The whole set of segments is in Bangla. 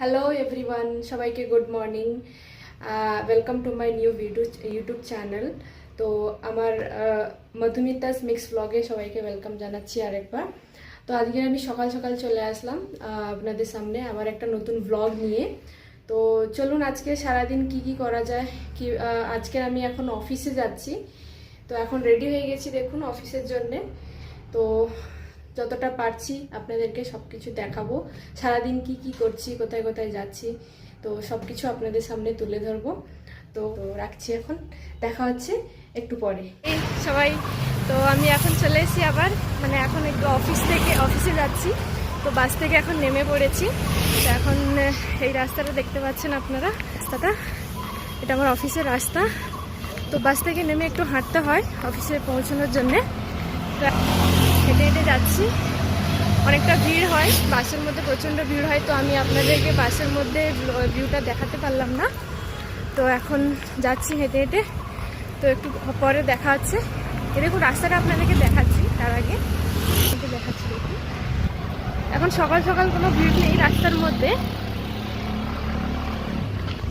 হ্যালো এভরিওয়ান, সবাইকে good morning. Welcome to my new YouTube channel. তো আমার মধুমিতাস মিক্স ব্লগে সবাইকে ওয়েলকাম জানাচ্ছি আরেকবার। তো আজকে আমি সকাল সকাল চলে আসলাম আপনাদের সামনে আমার একটা নতুন ব্লগ নিয়ে। তো চলুন আজকে সারাদিন কি করা যায়। আজকে আমি এখন অফিসে যাচ্ছি। তো এখন রেডি হয়ে গেছি দেখুন অফিসের জন্যে। তো যতটা পারছি আপনাদেরকে সব কিছু দেখাবো, সারাদিন কি করছি, কোথায় কোথায় যাচ্ছি, তো সব কিছু আপনাদের সামনে তুলে ধরবো। তো রাখছি, এখন দেখা হচ্ছে একটু পরে। এই সবাই, তো আমি এখন চলে এসেছি আবার, মানে এখন একটু অফিসে যাচ্ছি। তো বাস থেকে এখন নেমে পড়েছি। তো এখন এই রাস্তাটা দেখতে পাচ্ছেন আপনারা, রাস্তাটা এটা আমার অফিসের রাস্তা। তো বাস থেকে নেমে একটু হাঁটতে হয় অফিসে পৌঁছানোর জন্যে। হেঁটে হেঁটে যাচ্ছি, অনেকটা ভিড় হয় বাসের মধ্যে, প্রচণ্ড ভিড় হয়। তো আমি আপনাদেরকে বাসের মধ্যে ভিউটা দেখাতে পারলাম না। তো এখন যাচ্ছি হেঁটে হেঁটে, তো একটু পরে দেখা হচ্ছে। দেখুন রাস্তাটা আপনাদেরকে দেখাচ্ছি, তার আগে দেখাচ্ছি দেখুন। এখন সকাল সকাল কোনো ভিড় নেই রাস্তার মধ্যে।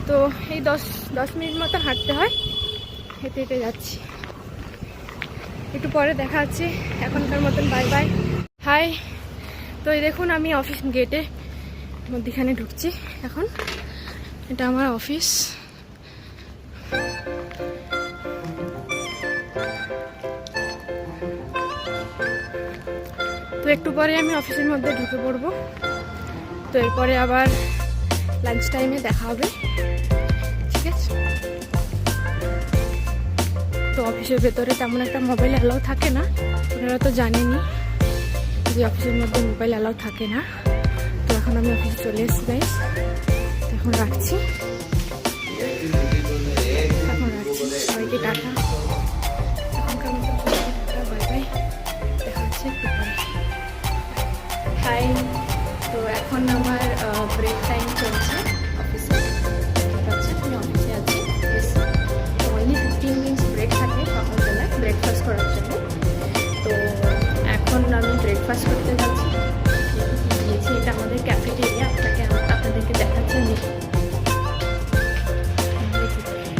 তো এই 10 মিনিট মতো হাঁটতে হয়, হেঁটে হেঁটে যাচ্ছি। একটু পরে দেখা হচ্ছে, এখনকার মতন বাই বাই, হাই। তো এই দেখুন আমি অফিস গেটে মধ্যখানে ঢুকছি এখন, এটা আমার অফিস। তো একটু পরে আমি অফিসের মধ্যে ঢুকে পড়বো। তো এরপরে আবার লাঞ্চ টাইমে দেখা হবে, ঠিক আছে। তো অফিসের ভেতরে তেমন একটা মোবাইল অ্যালাউ থাকে না, আপনারা তো জানেনই যে অফিসের মধ্যে মোবাইল অ্যালাউ থাকে না। তো এখন আমি অফিসে চলে এসেছি গাইস, এখন রাখছি, সবাইকে টাটা, এখনকার মতো টাটা, বাই বাই, দেখা হচ্ছে একটু পরে, হাই। তো এখন আমার ব্রেক টাইম চলছে অফিসে, দেখতে পাচ্ছেন আমি অফিসে আছি। তো অনলি 15 মিনিটস ব্রেক থাকে সকালবেলায় ব্রেকফাস্ট করার জন্য। তো এখন আমি ব্রেকফাস্ট করতে যাচ্ছি। দিয়েছি, এটা আমাদের ক্যাফেটেরিয়া, আপনাদেরকে দেখাচ্ছি।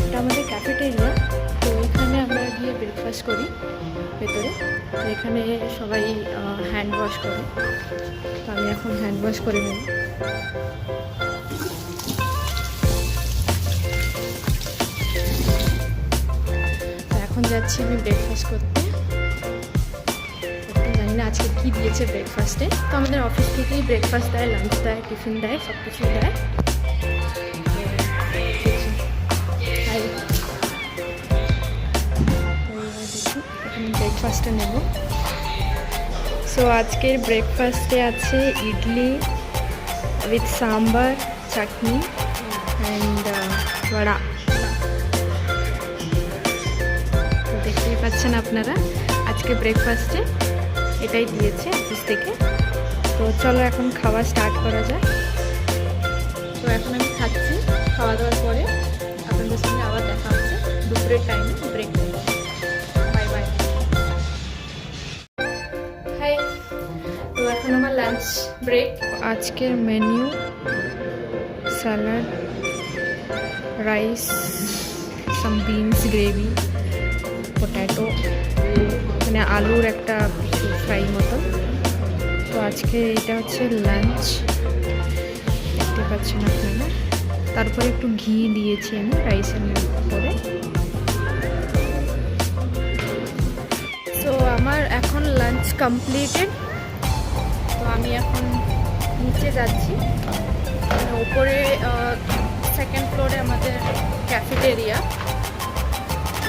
এটা আমাদের ক্যাফেটেরিয়া। তো এখানে আমরা গিয়ে ব্রেকফাস্ট করি ভেতরে। তো এখানে সবাই হ্যান্ড ওয়াশ করে, তো আমি এখন হ্যান্ড ওয়াশ করে নেব। এখন যাচ্ছি আমি ব্রেকফাস্ট করতে। জানি না আজকে কী দিয়েছে ব্রেকফাস্টে। তো আমাদের অফিস থেকেই ব্রেকফাস্ট দেয়, লাঞ্চ দেয়, টিফিন দেয়, সব কিছুই দেয়। এখানে ব্রেকফাস্টটা নেব। সো আজকের ব্রেকফাস্টে আছে idli with sambar, chutney and বড়া। তো দেখতেই পাচ্ছেন আপনারা, আজকে ব্রেকফাস্টে এটাই দিয়েছে অফিস থেকে। তো চলো এখন খাওয়া স্টার্ট করা যায়। তো এখন আমি খাচ্ছি, খাওয়া দাওয়ার পরে আপনাদের সঙ্গে আবার দেখা হচ্ছে দুপুরের টাইমে, break time. Bye bye, hi. তো এখন আমার লাঞ্চ ব্রেক। আজকের menu salad, rice, some beans gravy, potato, মানে আলুর একটা ফ্রাই মতো। তো আজকে এটা হচ্ছে লাঞ্চ, দেখতে পাচ্ছেন আপনারা। তারপরে একটু ঘি দিয়েছি আমি রাইসের উপরে। তো আমার এখন লাঞ্চ কমপ্লিটেড। তো আমি এখন নিচে যাচ্ছি, ওপরে সেকেন্ড ফ্লোরে আমাদের ক্যাফেটেরিয়া।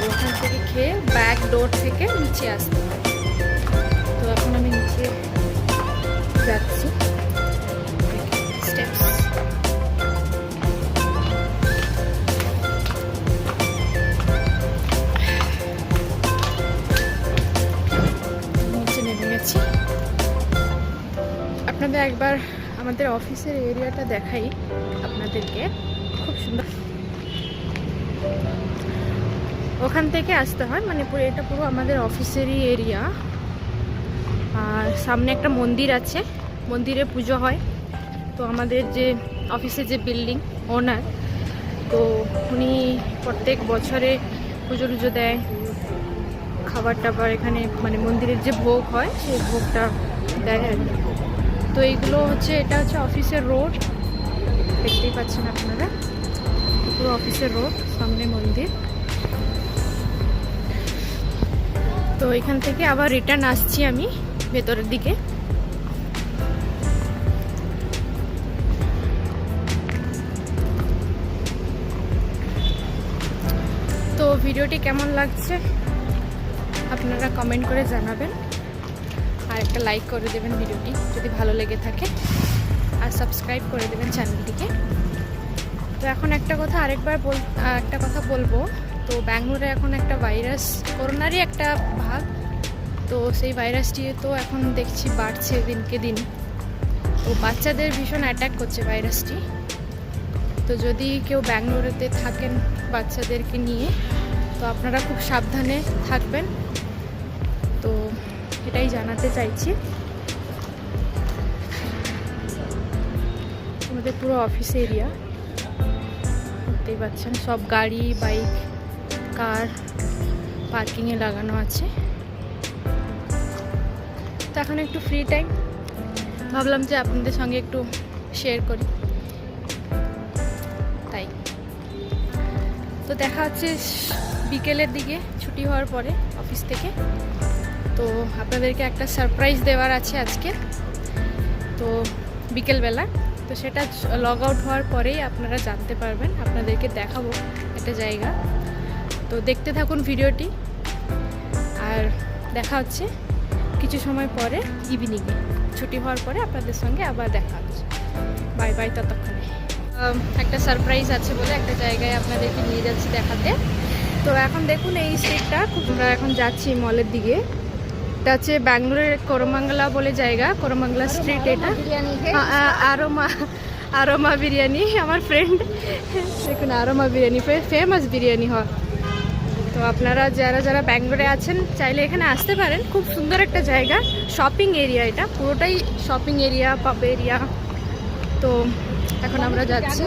ওখান থেকে খেয়ে ব্যাক ডোর থেকে নিচে আসতে হয়। তো এখন আমি নিচে যাচ্ছি, স্টেপস। নিচে নেমে গেছি। আপনাদের একবার আমাদের অফিসের এরিয়াটা দেখাই আপনাদেরকে, খুব সুন্দর। ওখান থেকে আসতে হয়, মানে পুরো এটা পুরো আমাদের অফিসেরই এরিয়া। আর সামনে একটা মন্দির আছে, মন্দিরে পুজো হয়। তো আমাদের যে অফিসে যে বিল্ডিং ওনার, তো উনি প্রত্যেক বছরে পুজো টুজো দেয়, খাবার টাবার এখানে মানে মন্দিরের যে ভোগ হয় সেই ভোগটা দেয় আর কি। তো এইগুলো হচ্ছে, এটা হচ্ছে অফিসের রোড, দেখতেই পাচ্ছেন আপনারা, পুরো অফিসের রোড, সামনে মন্দির। তো এখান থেকে আবার রিটার্ন আসছি আমি ভেতরের দিকে। তো ভিডিওটি কেমন লাগছে আপনারা কমেন্ট করে জানাবেন, আর একটা লাইক করে দেবেন ভিডিওটি যদি ভালো লেগে থাকে, আর সাবস্ক্রাইব করে দেবেন চ্যানেলটিকে। তো এখন একটা কথা বলবো, তো ব্যাঙ্গালোরে এখন একটা ভাইরাস, করোনারই একটা ভাগ, তো সেই ভাইরাসটি তো এখন দেখছি বাড়ছে দিনকে দিন। তো বাচ্চাদের ভীষণ অ্যাটাক করছে ভাইরাসটি। তো যদি কেউ ব্যাঙ্গালোরেতে থাকেন বাচ্চাদেরকে নিয়ে, তো আপনারা খুব সাবধানে থাকবেন। তো এটাই জানাতে চাইছি। আমাদের পুরো অফিস এরিয়া দেখতেই পাচ্ছেন, সব গাড়ি, বাইক, কার পার্কিংয়ে লাগানো আছে। তো এখন একটু ফ্রি টাইম, ভাবলাম যে আপনাদের সঙ্গে একটু শেয়ার করি, তাই। তো দেখা হচ্ছে বিকেলের দিকে ছুটি হওয়ার পরে অফিস থেকে। তো আপনাদেরকে একটা সারপ্রাইজ দেওয়ার আছে আজকে, তো বিকেলবেলা। তো সেটা লগ আউট হওয়ার পরেই আপনারা জানতে পারবেন, আপনাদেরকে দেখাবো একটা জায়গা। তো দেখতে থাকুন ভিডিওটি, আর দেখা হচ্ছে কিছু সময় পরে ইভিনিংয়ে, ছুটি হওয়ার পরে আপনাদের সঙ্গে আবার দেখা হচ্ছে। বাই বাই, ততক্ষণে। একটা সারপ্রাইজ আছে বলে একটা জায়গায় আপনাদেরকে নিয়ে যাচ্ছি দেখাতে। তো এখন দেখুন এই স্ট্রিটটা, আমরা এখন যাচ্ছি মলের দিকে। এটা হচ্ছে ব্যাঙ্গালোরের করমঙ্গলা বলে জায়গা, করমঙ্গলা স্ট্রিট। এটা আরোমা বিরিয়ানি, আমার ফ্রেন্ড দেখুন আরোমা বিরিয়ানি ফেমাস বিরিয়ানি হয়। তো আপনারা যারা ব্যাঙ্গালোরে আছেন চাইলে এখানে আসতে পারেন, খুব সুন্দর একটা জায়গা, শপিং এরিয়া, এটা পুরোটাই শপিং এরিয়া, পাব এরিয়া। তো এখন আমরা যাচ্ছি।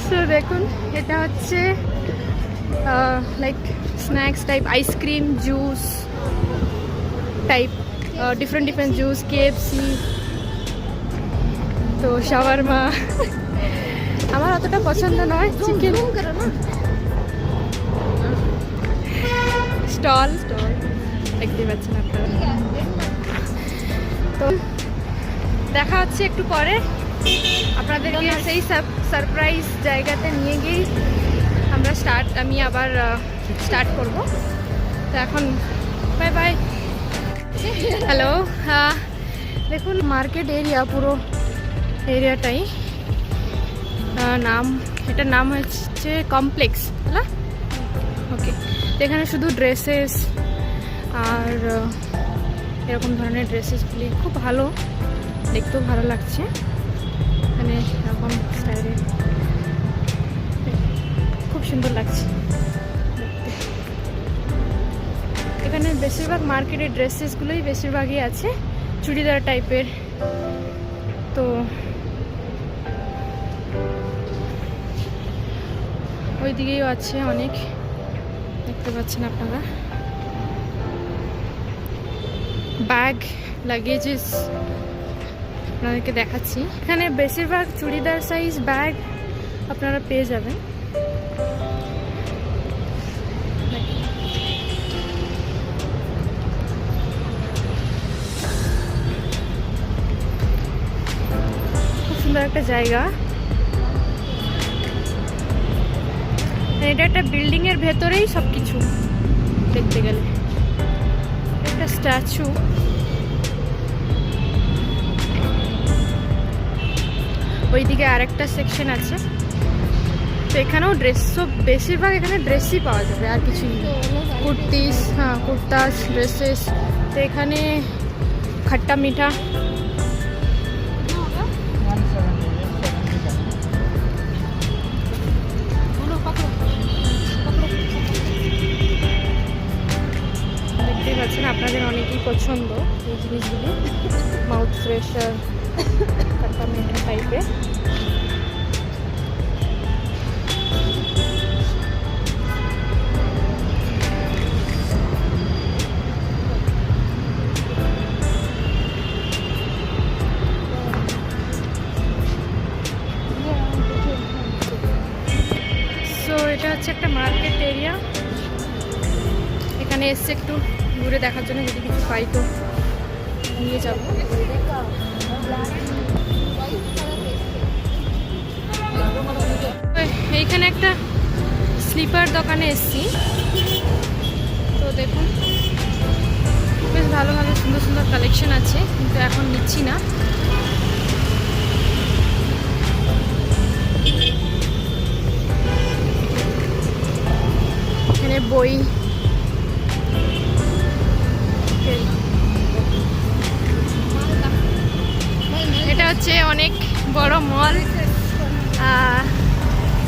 সো দেখুন এটা হচ্ছে like snacks type, ice cream, juice type, different juice, KFC, তো শাওয়ারমা। আমার অতটা পছন্দ নয়, চিকেন স্টল দেখতে পাচ্ছেন আপনারা। তো দেখা হচ্ছে একটু পরে, আপনাদেরকে সেই সারপ্রাইজ জায়গাতে নিয়ে গিয়ে আমি আবার স্টার্ট করব। তো এখন বাই বাই। হ্যালো, দেখুন মার্কেট এরিয়া, পুরো এরিয়াটাই এটার নাম হচ্ছে কমপ্লেক্স, হ্যাঁ ওকে। তো এখানে শুধু ড্রেসেস আর এরকম ধরনের ড্রেসেসগুলি খুব ভালো, দেখতেও ভালো লাগছে, মানে এরকম স্টাইলে খুব সুন্দর লাগছে দেখতে। এখানে বেশিরভাগ মার্কেটের ড্রেসেসগুলোই বেশিরভাগই আছে, চুড়িদার টাইপের। তো ওই দিকেও আছে অনেক, দেখতে পাচ্ছেন আপনারা, ব্যাগ, লাগেজেস আপনাদেরকে দেখাচ্ছি। এখানে বেশিরভাগ চুড়িদার সাইজ ব্যাগ আপনারা পেয়ে যাবেন। খুব সুন্দর একটা জায়গা। এটা একটা বিল্ডিং এর ভেতরেই সবকিছু দেখতে গেলে, একটা স্ট্যাচু। ওইদিকে আরেকটা সেকশন আছে। তো এখানেও ড্রেস, সব বেশিরভাগ এখানে ড্রেসই পাওয়া যাবে, আর কিছুই নেই। কুর্তিস, হ্যাঁ কুর্তাস, ড্রেসেস। তো এখানে খট্টা মিঠা, দেখতেই পাচ্ছেন, আপনাদের অনেকেই পছন্দ এই জিনিসগুলি, মাউথ ফ্রেশার কাটা মেঠা টাইপের। এটা হচ্ছে একটা মার্কেট এরিয়া, এখানে এসছে একটু ঘুরে দেখার জন্য, যদি কিছু পাই তো নিয়ে যাব। এইখানে একটা স্লিপার দোকানে এসছি, তো দেখুন বেশ ভালো ভালো সুন্দর সুন্দর কালেকশন আছে, কিন্তু এখন নিচ্ছি না। এখানে বই, এটা হচ্ছে অনেক বড় মল,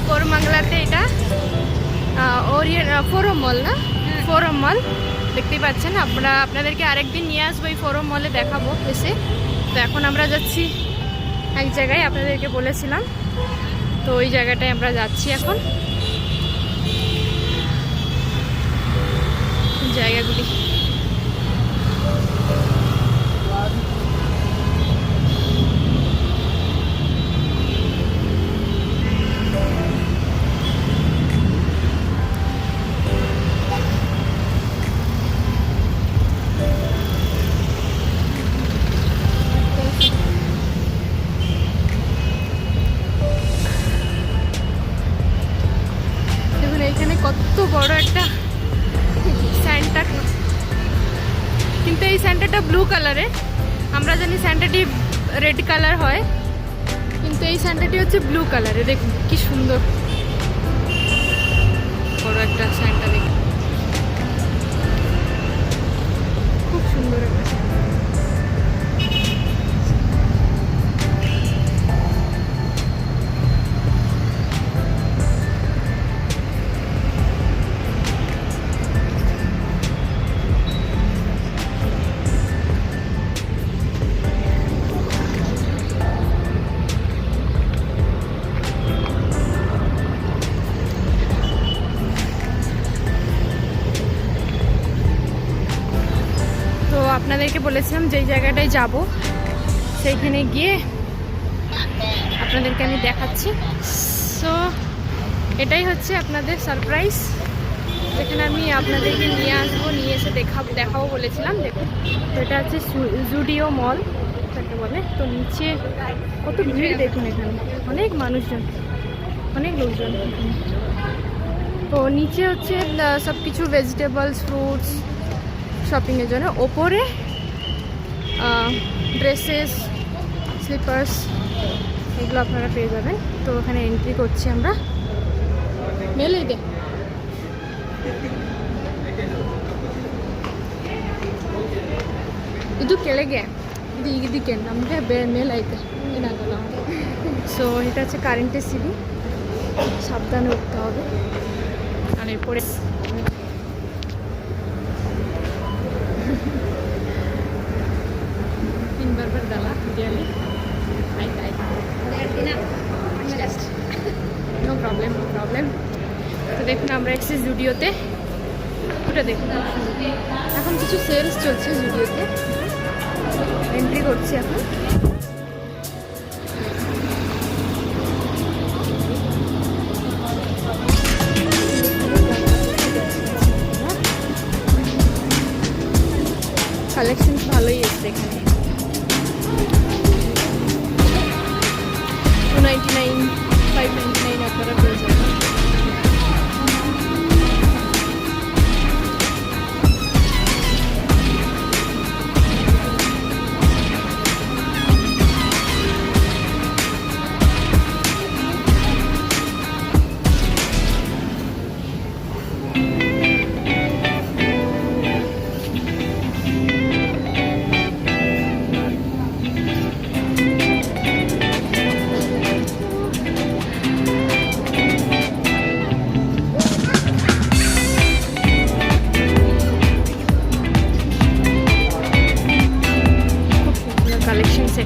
কোরমাংলাতে, এটা ফোরাম মল না, ফোরাম মল দেখতেই পাচ্ছেন। আপনাদেরকে আরেকদিন নিয়ে আসবো এই ফোরাম মলে, দেখাবো এসে। তো এখন আমরা যাচ্ছি এক জায়গায়, আপনাদেরকে বলেছিলাম, তো ওই জায়গাটায় আমরা যাচ্ছি এখন। জায়গাগুলি দেখুন, এইখানে কত বড় একটা স্যান্টা, কিন্তু এই স্যান্টাটা ব্লু কালারে, আমরা জানি স্যান্টাটি রেড কালার হয়, কিন্তু এই স্যান্টাটি হচ্ছে ব্লু কালারে। দেখুন কি সুন্দর বড় একটা স্যান্টা, দেখুন খুব সুন্দর একটা স্যান্টা। আপনাদেরকে বলেছিলাম যেই জায়গাটায় যাব সেইখানে গিয়ে আপনাদেরকে আমি দেখাচ্ছি। সো এটাই হচ্ছে আপনাদের সারপ্রাইজ, যেখানে আমি আপনাদেরকে নিয়ে আসবো, নিয়ে এসে দেখাবো বলেছিলাম। দেখুন, তো এটা হচ্ছে জুডিও মল যাকে বলে। তো নিচে কত ভিড় দেখুন, এখানে অনেক মানুষজন, অনেক লোকজন। তো নিচে হচ্ছে সব কিছু ভেজিটেবলস, ফ্রুটস শপিংয়ের জন্য, ওপরে ড্রেসেস, স্লিপার্স, এগুলো আপনারা পেয়ে যাবেন। তো ওখানে এন্ট্রি করছি আমরা। মেলে দে ಇದು ಕೆಳಗೆ, ಇದಕ್ಕೆ ನಮಗೆ ಮೇಲೆ ಐತೆ ಏನಾಗಲ್ಲ। সো এটা হচ্ছে কারেন্টের সিঁড়ি, সাবধানে উঠতে হবে। আর এরপরে তিনবার ডালা biryani, no problem, no problem. তো দেখুন আমরা এসেছি জুডিওতে, ওটা দেখুন এখন কিছু সেলস চলছে জুডিওতে। এন্ট্রি করছি এখন। কালেকশন ভালোই এসছে এখানে, 299, 599 আপনারা পেয়ে যাবেন।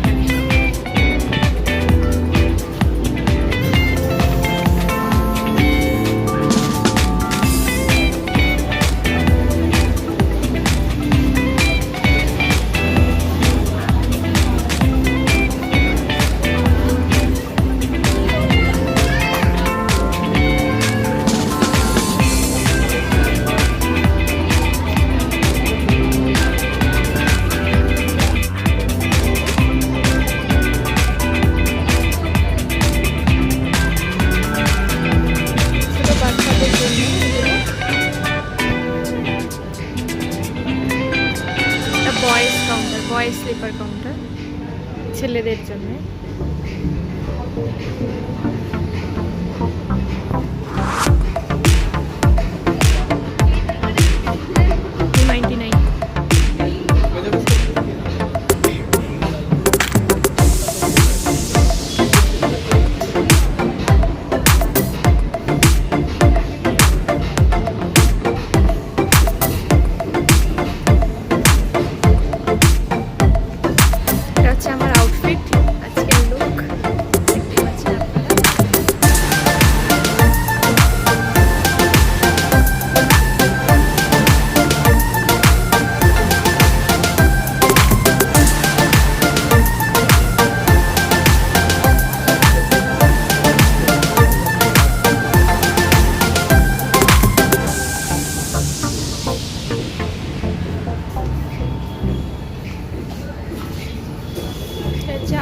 এখানে। বয়েজ স্লিপার কাউন্টার ছেলেদের জন্য।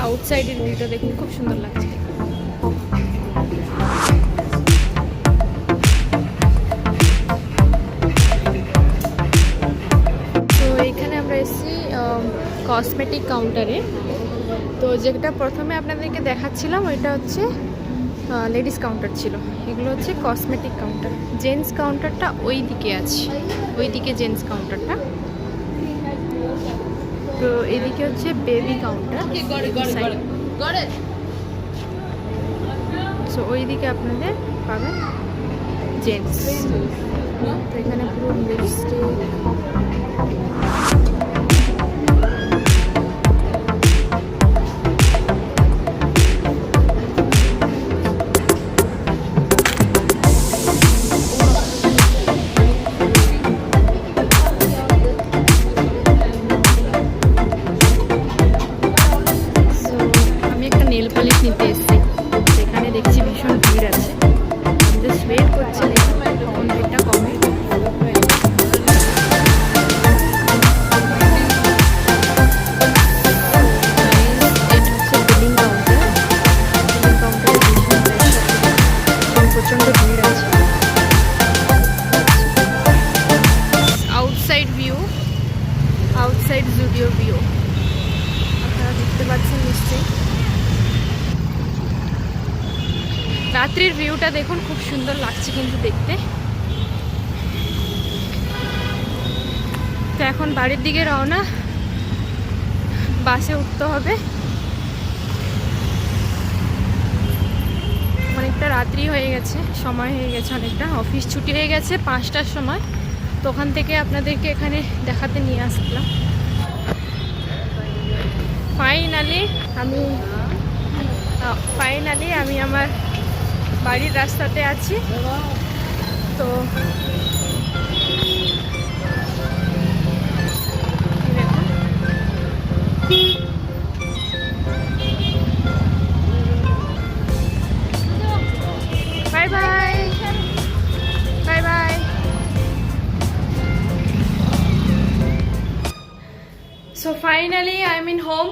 আউটসাইডের ভিউটা দেখুন, খুব সুন্দর লাগছে। তো এখানে আমরা এসেছি কসমেটিক কাউন্টারে। তো যেটা প্রথমে আপনাদেরকে দেখাচ্ছিলাম ওইটা হচ্ছে লেডিস কাউন্টার ছিল, এগুলো হচ্ছে কসমেটিক কাউন্টার। জেন্টস কাউন্টারটা ওই দিকে আছে, ওই দিকে জেন্টস কাউন্টারটা। তো এদিকে হচ্ছে বেবি কাউন্টার, সো ওই দিকে আপনাদের পাবেন জেন্টস। তো এখানে পুরো লিপস্টিক, নিতে এসেছি। সেখানে দেখছি ভীষণ ভিড় আছে, জাস্ট ওয়েট করছি কখন ভিড়টা কমে। এটা হচ্ছে বিলিং কাউন্টার। বিলিং কাউন্টারে প্রচণ্ড ভিড় আছে। Outside view, outside Zudio view আপনারা দেখতে পাচ্ছেন নিশ্চয়ই। রাত্রির ভিউটা দেখুন, খুব সুন্দর লাগছে কিন্তু দেখতে। তো এখন বাড়ির দিকে রওনা, বাসে উঠতে হবে। অনেকটা রাত্রি হয়ে গেছে, সময় হয়ে গেছে অনেকটা, অফিস ছুটি হয়ে গেছে 5টার সময়। তো ওখান থেকে আপনাদেরকে এখানে দেখাতে নিয়ে আসলাম। ফাইনালি আমি আমার বাড়ির রাস্তাতে আছি। তো bye bye, bye bye. So finally I am in home.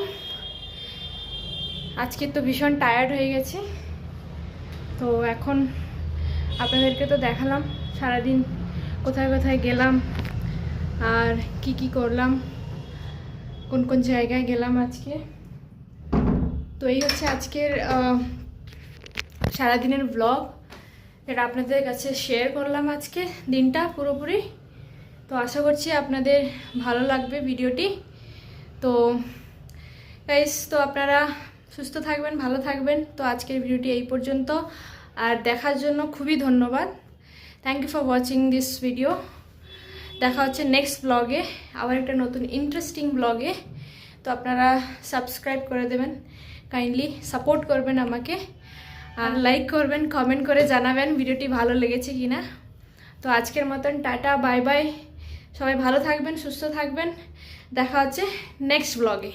আজকে তো ভীষণ টায়ার্ড হয়ে গেছে। তো এখন আপনাদেরকে তো দেখালাম সারাদিন কোথায় কোথায় গেলাম আর কি কি করলাম, কোন কোন জায়গায় গেলাম আজকে। তো এই হচ্ছে আজকের সারাদিনের ব্লগ, এটা আপনাদের কাছে শেয়ার করলাম আজকে দিনটা পুরোপুরি। তো আশা করছি আপনাদের ভালো লাগবে ভিডিওটি। তো গাইস, তো আপনারা সুস্থ থাকবেন, ভালো থাকবেন। তো আজকের ভিডিওটি এই পর্যন্ত, আর দেখার জন্য খুবই ধন্যবাদ। Thank you for watching this video. দেখা হচ্ছে নেক্সট ব্লগে, আবার একটা নতুন ইন্টারেস্টিং ব্লগে। তো আপনারা সাবস্ক্রাইব করে দেবেন, কাইন্ডলি সাপোর্ট করবেন আমাকে, আর লাইক করবেন, কমেন্ট করে জানাবেন ভিডিওটি ভালো লেগেছে কিনা। তো আজকের মতন টাটা, বাই বাই, সবাই ভালো থাকবেন, সুস্থ থাকবেন, দেখা হচ্ছে নেক্সট ব্লগে।